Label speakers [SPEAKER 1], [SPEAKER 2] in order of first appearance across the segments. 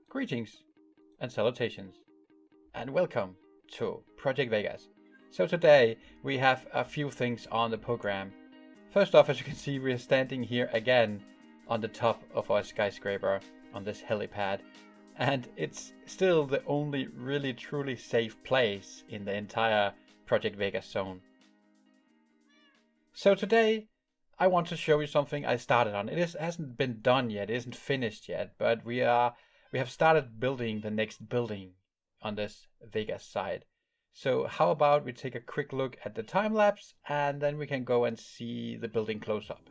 [SPEAKER 1] Greetings and salutations, and welcome to Project Vegas. So today we have a few things on the program. First off, as you can see, we're standing here again on the top of our skyscraper on this helipad, and it's still the only really truly safe place in the entire Project Vegas zone. So today I want to show you something I started on. Hasn't been done yet, it isn't finished yet, but we have started building the next building on this Vegas side. So how about we take a quick look at the time lapse and then we can go and see the building close up.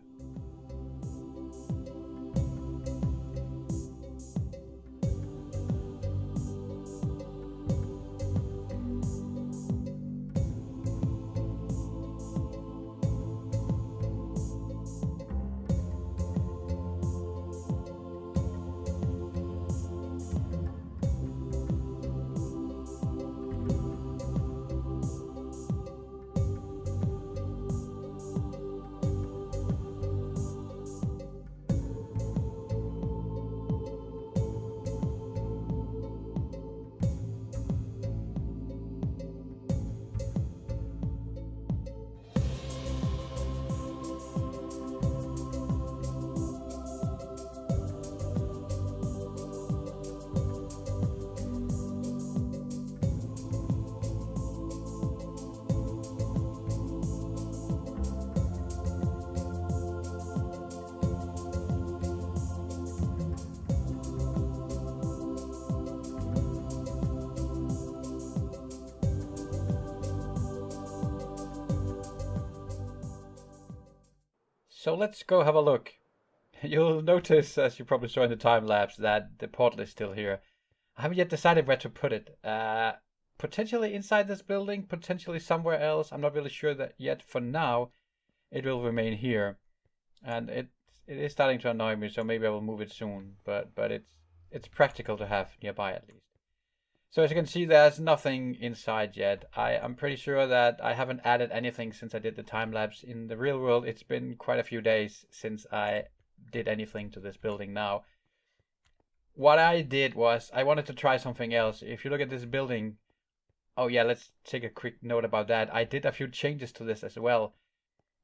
[SPEAKER 1] So let's go have a look. You'll notice, as you probably saw in the time lapse, that the portal is still here. I haven't yet decided where to put it. Potentially inside this building, potentially somewhere else. I'm not really sure that yet. For now, it will remain here, and it is starting to annoy me. So maybe I will move it soon. But it's practical to have nearby at least. So as you can see, there's nothing inside yet. I'm pretty sure that I haven't added anything since I did the time lapse. In the real world, it's been quite a few days since I did anything to this building now. What I did was I wanted to try something else. If you look at this building, oh yeah, let's take a quick note about that. I did a few changes to this as well.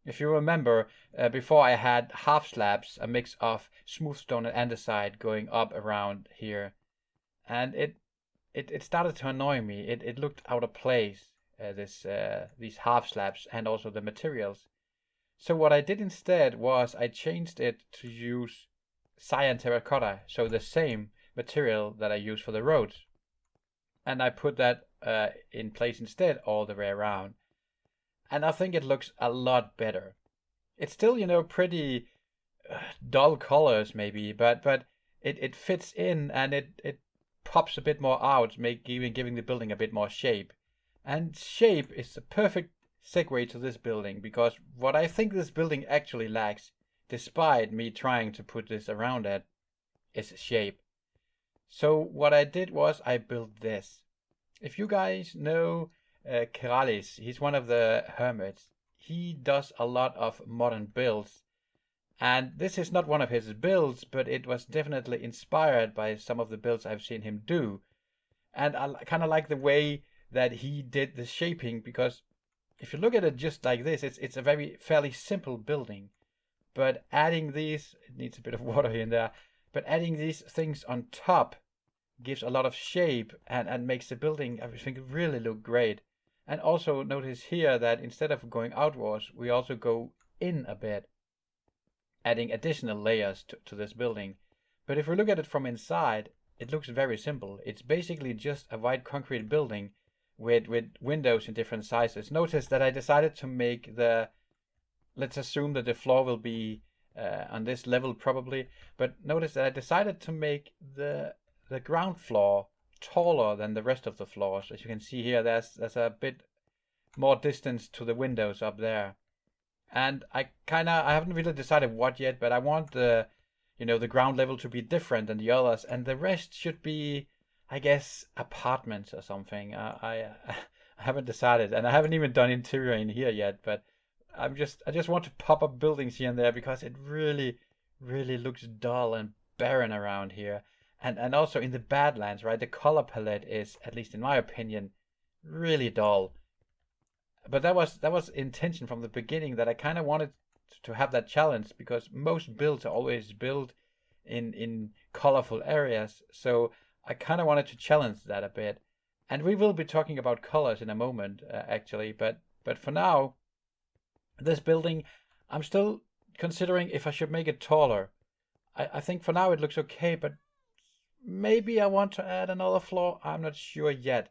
[SPEAKER 1] If you remember, before I had half slabs, a mix of smooth stone and andesite going up around here. And it started to annoy me. It looked out of place, these half slabs and also the materials. So what I did instead was I changed it to use cyan terracotta, so the same material that I use for the roads. And I put that in place instead all the way around. And I think it looks a lot better. It's still, pretty dull colors maybe, but it fits in and it pops a bit more out, giving the building a bit more shape. And shape is the perfect segue to this building, because what I think this building actually lacks, despite me trying to put this around it, is shape. So what I did was I built this. If you guys know Keralis, he's one of the hermits. He does a lot of modern builds. And this is not one of his builds, but it was definitely inspired by some of the builds I've seen him do. And I kind of like the way that he did the shaping, because if you look at it just like this, it's a fairly simple building. But adding these, it needs a bit of water here and there, but adding these things on top gives a lot of shape and makes the building, I think, really look great. And also notice here that instead of going outwards, we also go in a bit, adding additional layers to this building. But if we look at it from inside, it looks very simple. It's basically just a white concrete building with windows in different sizes. Notice that I decided to make let's assume that the floor will be on this level probably, but notice that I decided to make the ground floor taller than the rest of the floors. As you can see here, there's a bit more distance to the windows up there. And I haven't really decided what yet, but I want the ground level to be different than the others, and the rest should be, I guess, apartments or something. I haven't decided, and I haven't even done interior in here yet, but I just want to pop up buildings here and there because it really looks dull and barren around here. and also in the Badlands, right? The color palette is, at least in my opinion, really dull. But that was intention from the beginning, that I kind of wanted to have that challenge, because most builds are always built in colorful areas. So I kind of wanted to challenge that a bit. And we will be talking about colors in a moment, actually. But for now, this building, I'm still considering if I should make it taller. I think for now it looks okay, but maybe I want to add another floor. I'm not sure yet.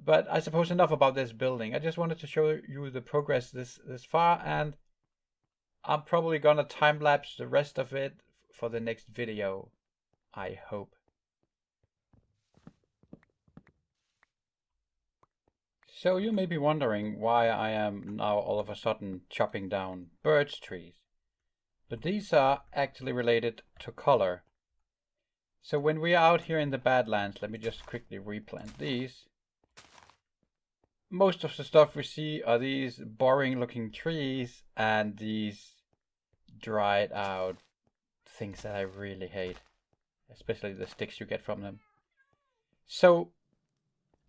[SPEAKER 1] But I suppose enough about this building. I just wanted to show you the progress this far, and I'm probably gonna time lapse the rest of it for the next video, I hope. So you may be wondering why I am now all of a sudden chopping down birch trees. But these are actually related to color. So when we are out here in the Badlands, let me just quickly replant these. Most of the stuff we see are these boring looking trees and these dried out things that I really hate, especially the sticks you get from them. So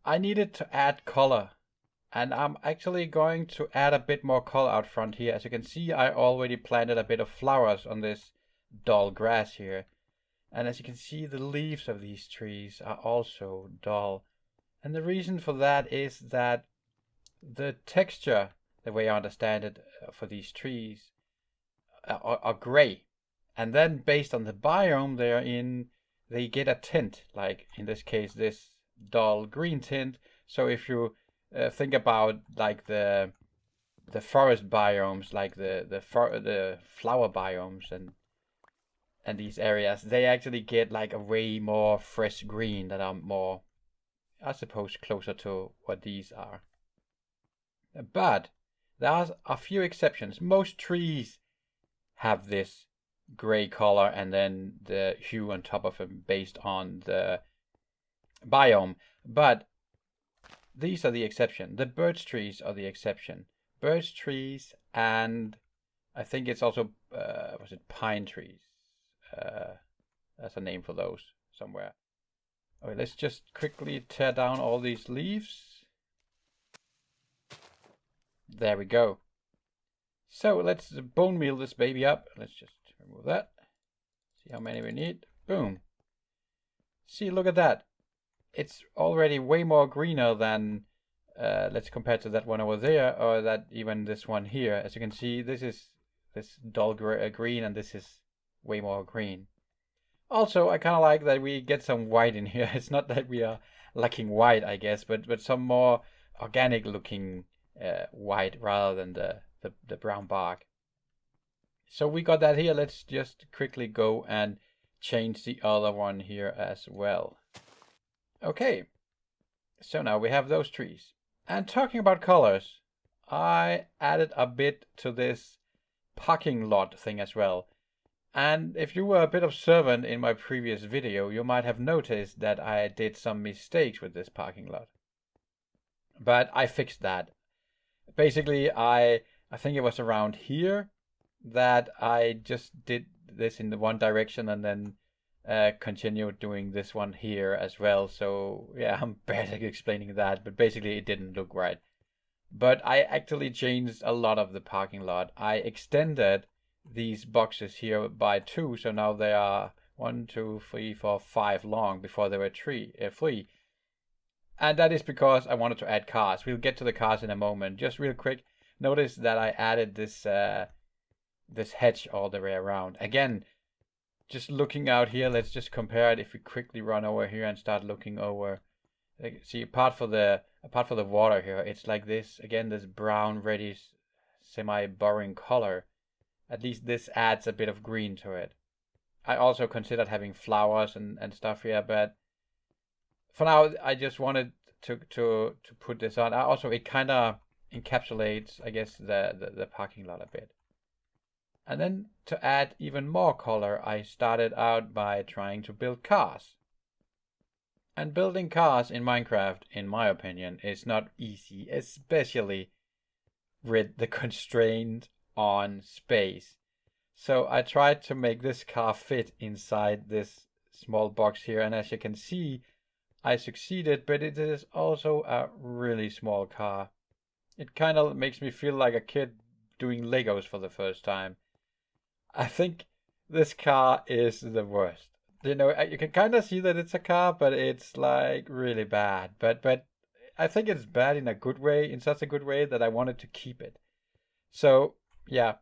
[SPEAKER 1] I needed to add color, and I'm actually going to add a bit more color out front here. As you can see, I already planted a bit of flowers on this dull grass here. And as you can see, the leaves of these trees are also dull. And the reason for that is that the texture, the way I understand it, for these trees are gray. And then based on the biome they're in, they get a tint, like in this case, this dull green tint. So if you think about like the forest biomes, like the flower biomes and these areas, they actually get like a way more fresh green that are more, I suppose, closer to what these are. But there are a few exceptions. Most trees have this gray color and then the hue on top of them based on the biome. But these are the exception. The birch trees are the exception. Birch trees, and I think it's also, was it pine trees? That's a name for those somewhere. Okay, let's just quickly tear down all these leaves. There we go. So let's bone meal this baby up. Let's just remove that. See how many we need. Boom. See, look at that. It's already way more greener than, let's compare to that one over there, or that even this one here. As you can see, this is this dull green, and this is way more green. Also, I kind of like that we get some white in here. It's not that we are lacking white, I guess, but some more organic looking white rather than the brown bark. So we got that here. Let's just quickly go and change the other one here as well. Okay, so now we have those trees. And talking about colors, I added a bit to this parking lot thing as well. And if you were a bit observant in my previous video, you might have noticed that I did some mistakes with this parking lot. But I fixed that. Basically, I think it was around here that I just did this in the one direction and then continued doing this one here as well. So yeah, I'm bad at explaining that, but basically it didn't look right. But I actually changed a lot of the parking lot. I extended these boxes here by 2, so now they are 1, 2, 3, 4, 5 long. Before they were 3. And that is because I wanted to add cars. We'll get to the cars in a moment. Just real quick, notice that I added this this hedge all the way around. Again, just looking out here, let's just compare it. If we quickly run over here and start looking over, see, apart from the water here, it's like this again, this brown reddish semi-boring color. At least this adds a bit of green to it. I also considered having flowers and stuff here, but for now I just wanted to put this on. Also, it kind of encapsulates, I guess, the parking lot a bit. And then to add even more color, I started out by trying to build cars. And building cars in Minecraft, in my opinion, is not easy, especially with the constraint on space. So I tried to make this car fit inside this small box here, and as you can see, I succeeded, but it is also a really small car. It kind of makes me feel like a kid doing Legos for the first time. I think this car is the worst. You know, you can kind of see that it's a car, but it's like really bad. But I think it's bad in a good way, in such a good way that I wanted to keep it. So yeah,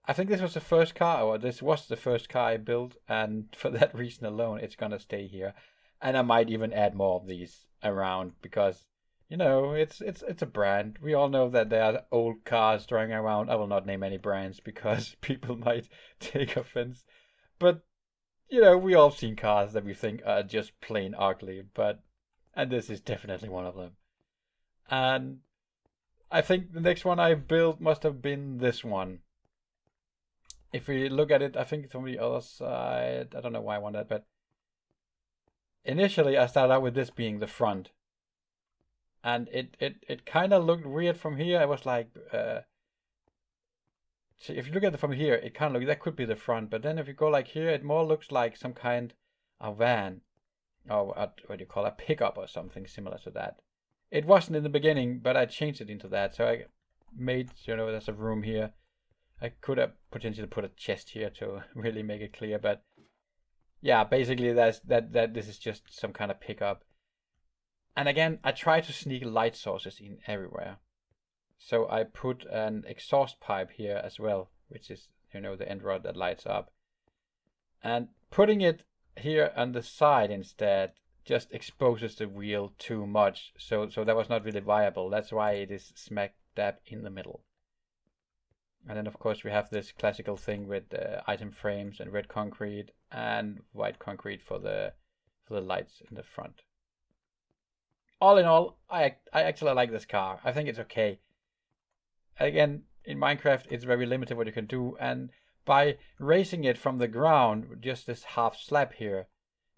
[SPEAKER 1] I think this was the first car, or this was the first car I built, and for that reason alone, it's gonna stay here. And I might even add more of these around because, you know, it's a brand. We all know that there are old cars driving around. I will not name any brands because people might take offense. But you know, we all seen cars that we think are just plain ugly, and this is definitely one of them. And I think the next one I built must have been this one. If we look at it, I think it's on the other side. I don't know why I want that, but initially I started out with this being the front. And it kind of looked weird from here. I was like, see, if you look at it from here, it kind of looks, that could be the front. But then if you go like here, it more looks like some kind of van. Or what do you call it? A pickup or something similar to that. It wasn't in the beginning, but I changed it into that. So I made, you know, there's a room here. I could have potentially put a chest here to really make it clear, but yeah, basically that this is just some kind of pickup. And again, I try to sneak light sources in everywhere. So I put an exhaust pipe here as well, which is, you know, the end rod that lights up. And putting it here on the side instead just exposes the wheel too much. So that was not really viable. That's why it is smack dab in the middle. And then of course we have this classical thing with item frames and red concrete and white concrete for the lights in the front. All in all, I actually like this car. I think it's okay. Again, in Minecraft, it's very limited what you can do, and by raising it from the ground, just this half slab here,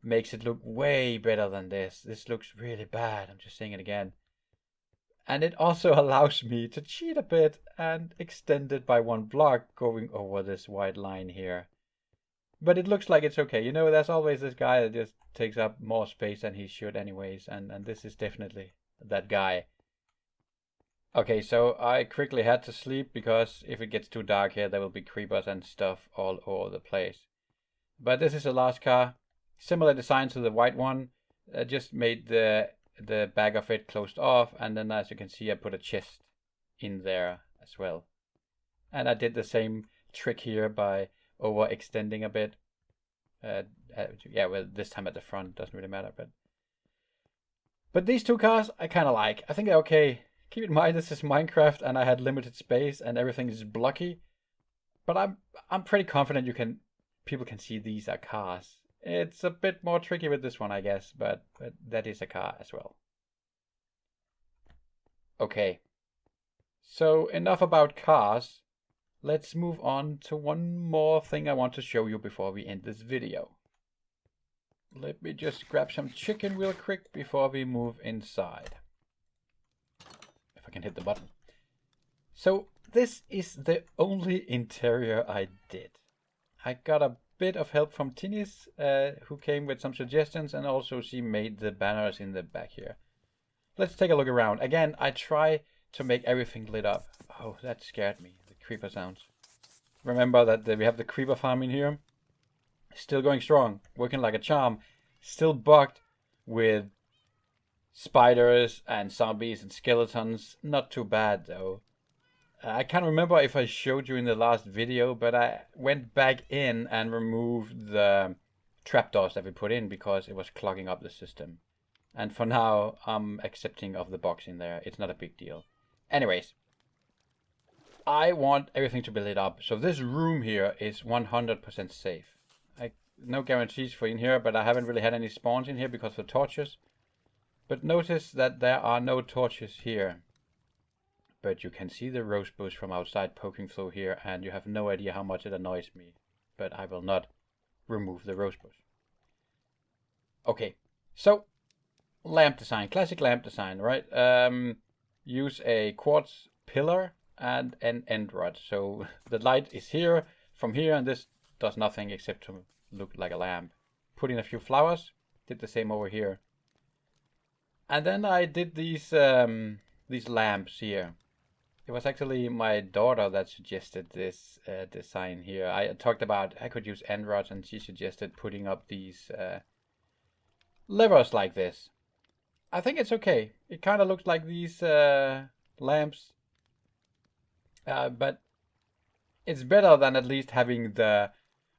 [SPEAKER 1] makes it look way better than this. This looks really bad. I'm just saying it again. And it also allows me to cheat a bit and extend it by one block going over this white line here. But it looks like it's okay. You know, there's always this guy that just takes up more space than he should anyways, and this is definitely that guy. Okay, so I quickly had to sleep because if it gets too dark here, there will be creepers and stuff all over the place. But this is the last car. Similar design to the white one. Just made the back of it closed off, and then as you can see, I put a chest in there as well. And I did the same trick here by overextending a bit. Yeah, well, this time at the front, doesn't really matter. But these two cars I kind of like. I think they're okay. Keep in mind this is Minecraft and I had limited space and everything is blocky. But I'm pretty confident people can see these are cars. It's a bit more tricky with this one, I guess, but that is a car as well. Okay. So enough about cars. Let's move on to one more thing I want to show you before we end this video. Let me just grab some chicken real quick before we move inside. If I can hit the button. So this is the only interior I did. I got a bit of help from Tinis, who came with some suggestions, and also she made the banners in the back here. Let's take a look around. Again, I try to make everything lit up. Oh, that scared me, the creeper sounds. Remember that we have the creeper farm in here. Still going strong, working like a charm. Still bugged with spiders and zombies and skeletons. Not too bad though. I can't remember if I showed you in the last video, but I went back in and removed the trapdoors that we put in because it was clogging up the system. And for now, I'm accepting of the box in there. It's not a big deal. Anyways, I want everything to be lit up. So this room here is 100% safe. No guarantees for in here, but I haven't really had any spawns in here because of the torches. But notice that there are no torches here. But you can see the rose bush from outside poking through here, and you have no idea how much it annoys me. But I will not remove the rose bush. Okay, so lamp design, classic lamp design, right? Use a quartz pillar and an end rod. So the light is here, from here, and this does nothing except to look like a lamp. put in a few flowers. Did the same over here. And then I did these lamps here. It was actually my daughter that suggested this design here. I talked about I could use end rods, and she suggested putting up these levers like this. I think it's okay. It kind of looks like these lamps, but it's better than at least having the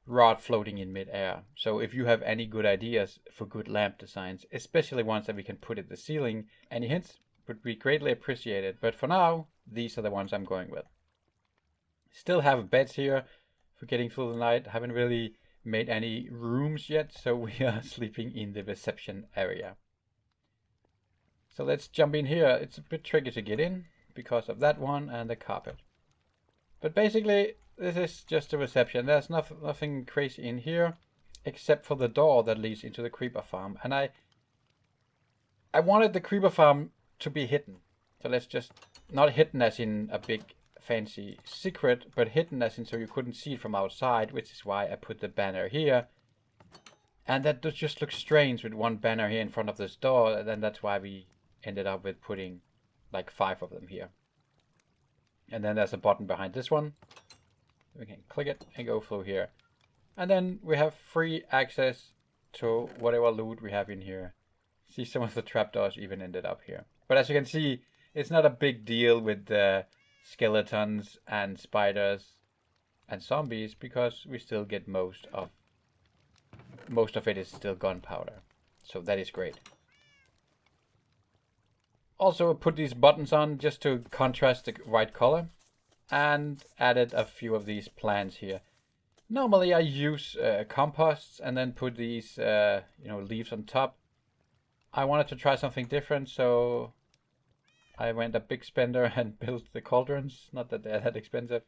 [SPEAKER 1] rod floating in mid-air. So if you have any good ideas for good lamp designs, especially ones that we can put at the ceiling, any hints would be greatly appreciated. But for now, these are the ones I'm going with. Still have beds here for getting through the night. Haven't really made any rooms yet, so we are sleeping in the reception area. So let's jump in here. It's a bit tricky to get in because of that one and the carpet. But basically, this is just a reception. There's nothing crazy in here, except for the door that leads into the creeper farm. And I wanted the creeper farm to be hidden. So let's just, not hidden as in a big fancy secret, but hidden as in so you couldn't see it from outside, which is why I put the banner here. And that just looks strange with one banner here in front of this door, and then that's why we ended up with putting like 5 of them here. And then there's a button behind this one. We can click it and go through here. And then we have free access to whatever loot we have in here. See, some of the trapdoors even ended up here. But as you can see, it's not a big deal with the skeletons and spiders and zombies, because we still get most of it is still gunpowder. So that is great. Also put these buttons on just to contrast the white color, and added a few of these plants here. Normally I use composts and then put these leaves on top. I wanted to try something different, so I went a big spender and built the cauldrons. Not that they're that expensive.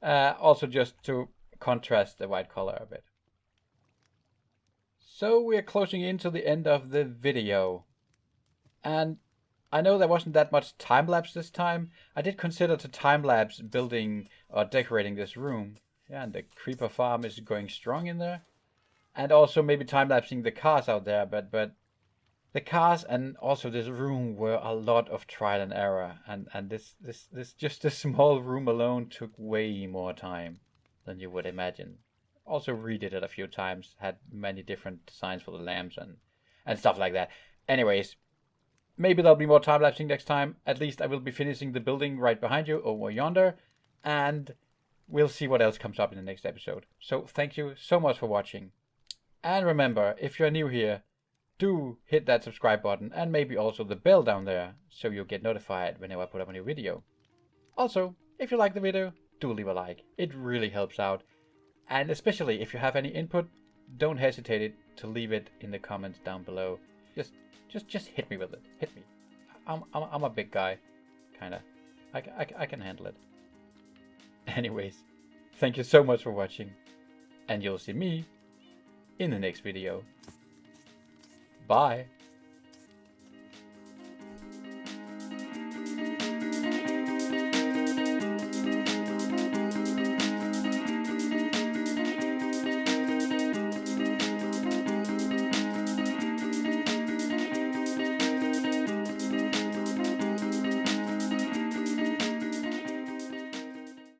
[SPEAKER 1] Also just to contrast the white color a bit. So we're closing in to the end of the video. And I know there wasn't that much time-lapse this time. I did consider to time-lapse building or decorating this room. Yeah, and the creeper farm is going strong in there. And also maybe time-lapsing the cars out there, but the cars and also this room were a lot of trial and error. And this just this small room alone took way more time than you would imagine. Also redid it a few times, had many different designs for the lamps and stuff like that. Anyways, maybe there'll be more time-lapsing next time. At least I will be finishing the building right behind you over yonder. And we'll see what else comes up in the next episode. So thank you so much for watching. And remember, if you're new here, do hit that subscribe button and maybe also the bell down there so you'll get notified whenever I put up a new video. Also, if you like the video, do leave a like. It really helps out. And especially if you have any input, don't hesitate to leave it in the comments down below. Just hit me with it. Hit me. I'm a big guy, kinda. I can handle it. Anyways, thank you so much for watching, and you'll see me in the next video. Bye.